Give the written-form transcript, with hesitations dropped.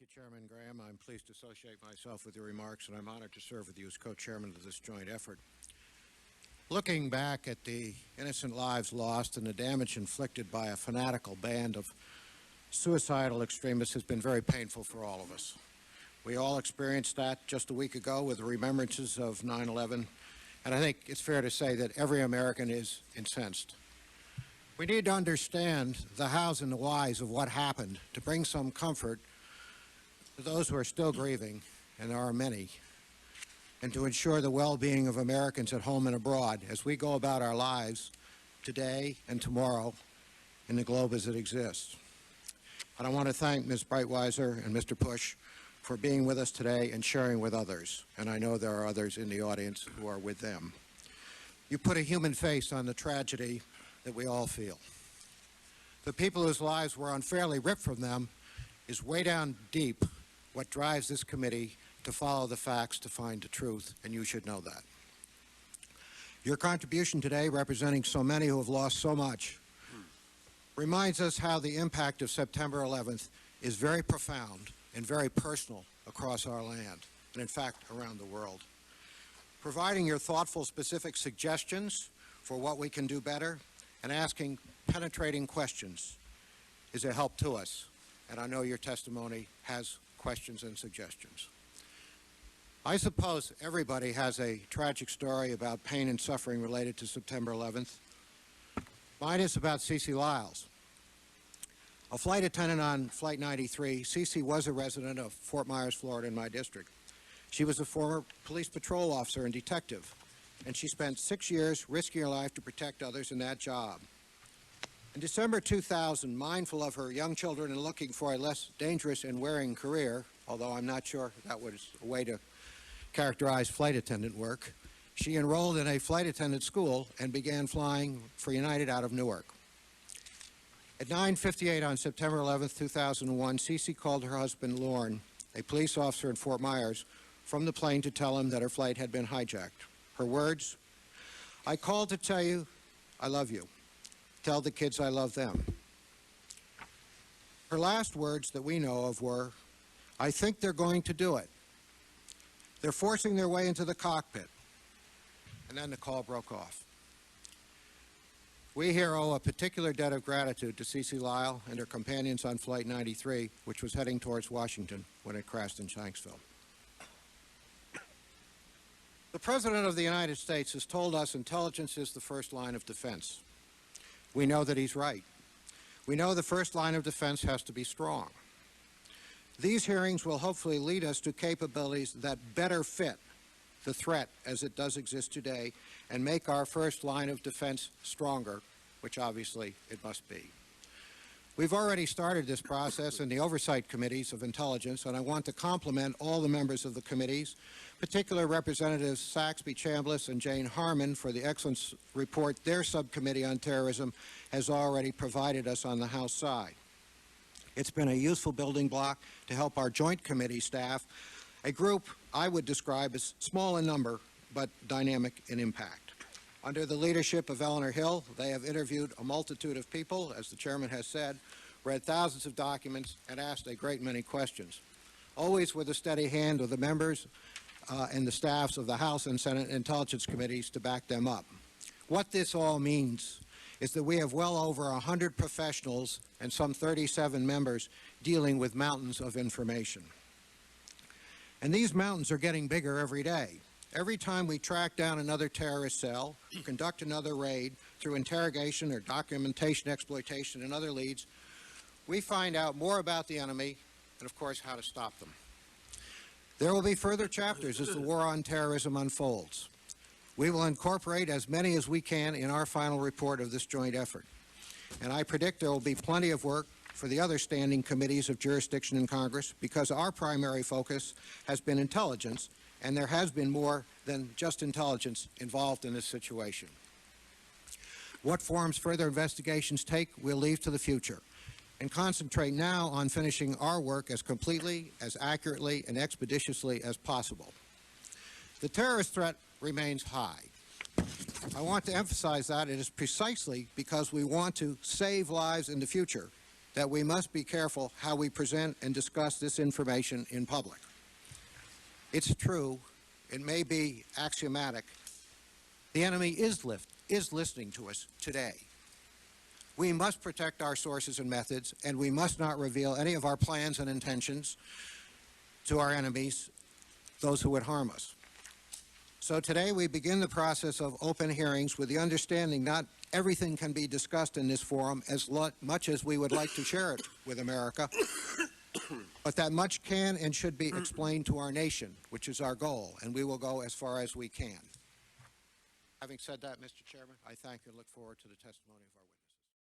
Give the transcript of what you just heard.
you, Chairman Graham. I'm pleased to associate myself with your remarks, and I'm honored to serve with you as co-chairman of this joint effort. Looking back at the innocent lives lost and the damage inflicted by a fanatical band of suicidal extremists has been very painful for all of us. We all experienced that just a week ago with the remembrances of 9/11, and I think it's fair to say that every American is incensed. We need to understand the hows and the whys of what happened to bring some comfort to those who are still grieving, and there are many, and to ensure the well-being of Americans at home and abroad as we go about our lives today and tomorrow in the globe as it exists. And I want to thank Ms. Breitweiser and Mr. Bush for being with us today and sharing with others, and I know there are others in the audience who are with them. You put a human face on the tragedy that we all feel. The people whose lives were unfairly ripped from them is way down deep what drives this committee to follow the facts to find the truth, and you should know that. Your contribution today, representing so many who have lost so much, reminds us how the impact of September 11th is very profound and very personal across our land, and in fact, around the world. Providing your thoughtful, specific suggestions for what we can do better and asking penetrating questions is a help to us, and I know your testimony has questions and suggestions. I suppose everybody has a tragic story about pain and suffering related to September 11th. Mine is about Cece Lyles. A flight attendant on Flight 93, Cece was a resident of Fort Myers, Florida, in my district. She was a former police patrol officer and detective, and she spent 6 years risking her life to protect others in that job. In December 2000, mindful of her young children and looking for a less dangerous and wearing career, although I'm not sure that was a way to characterize flight attendant work, she enrolled in a flight attendant school and began flying for United out of Newark. At 9:58 on September 11, 2001, Cece called her husband, Lorne, a police officer in Fort Myers, from the plane to tell him that her flight had been hijacked. Her words, "I called to tell you I love you. Tell the kids I love them." Her last words that we know of were, "I think they're going to do it. They're forcing their way into the cockpit." And then the call broke off. We here owe a particular debt of gratitude to Cece Lyle and her companions on Flight 93, which was heading towards Washington when it crashed in Shanksville. The President of the United States has told us intelligence is the first line of defense. We know that he's right. We know the first line of defense has to be strong. These hearings will hopefully lead us to capabilities that better fit the threat as it does exist today and make our first line of defense stronger, which obviously it must be. We've already started this process in the oversight committees of intelligence, and I want to compliment all the members of the committees, particularly Representatives Saxby Chambliss and Jane Harman, for the excellent report their subcommittee on terrorism has already provided us on the House side. It's been a useful building block to help our joint committee staff, a group I would describe as small in number but dynamic in impact. Under the leadership of Eleanor Hill, they have interviewed a multitude of people, as the chairman has said, read thousands of documents, and asked a great many questions, always with a steady hand of the members and the staffs of the House and Senate Intelligence Committees to back them up. What this all means is that we have well over 100 professionals and some 37 members dealing with mountains of information. And these mountains are getting bigger every day. Every time we track down another terrorist cell, conduct another raid through interrogation or documentation exploitation and other leads, we find out more about the enemy and, of course, how to stop them. There will be further chapters as the war on terrorism unfolds. We will incorporate as many as we can in our final report of this joint effort. And I predict there will be plenty of work for the other standing committees of jurisdiction in Congress because our primary focus has been intelligence, and there has been more than just intelligence involved in this situation. What forms further investigations take, we'll leave to the future and concentrate now on finishing our work as completely, as accurately, and expeditiously as possible. The terrorist threat remains high. I want to emphasize that it is precisely because we want to save lives in the future that we must be careful how we present and discuss this information in public. It's true, it may be axiomatic, the enemy is listening to us today. We must protect our sources and methods, and we must not reveal any of our plans and intentions to our enemies, those who would harm us. So today we begin the process of open hearings with the understanding not everything can be discussed in this forum as much as we would like to share it with America, but that much can and should be explained to our nation, which is our goal, and we will go as far as we can. Having said that, Mr. Chairman, I thank you and look forward to the testimony of our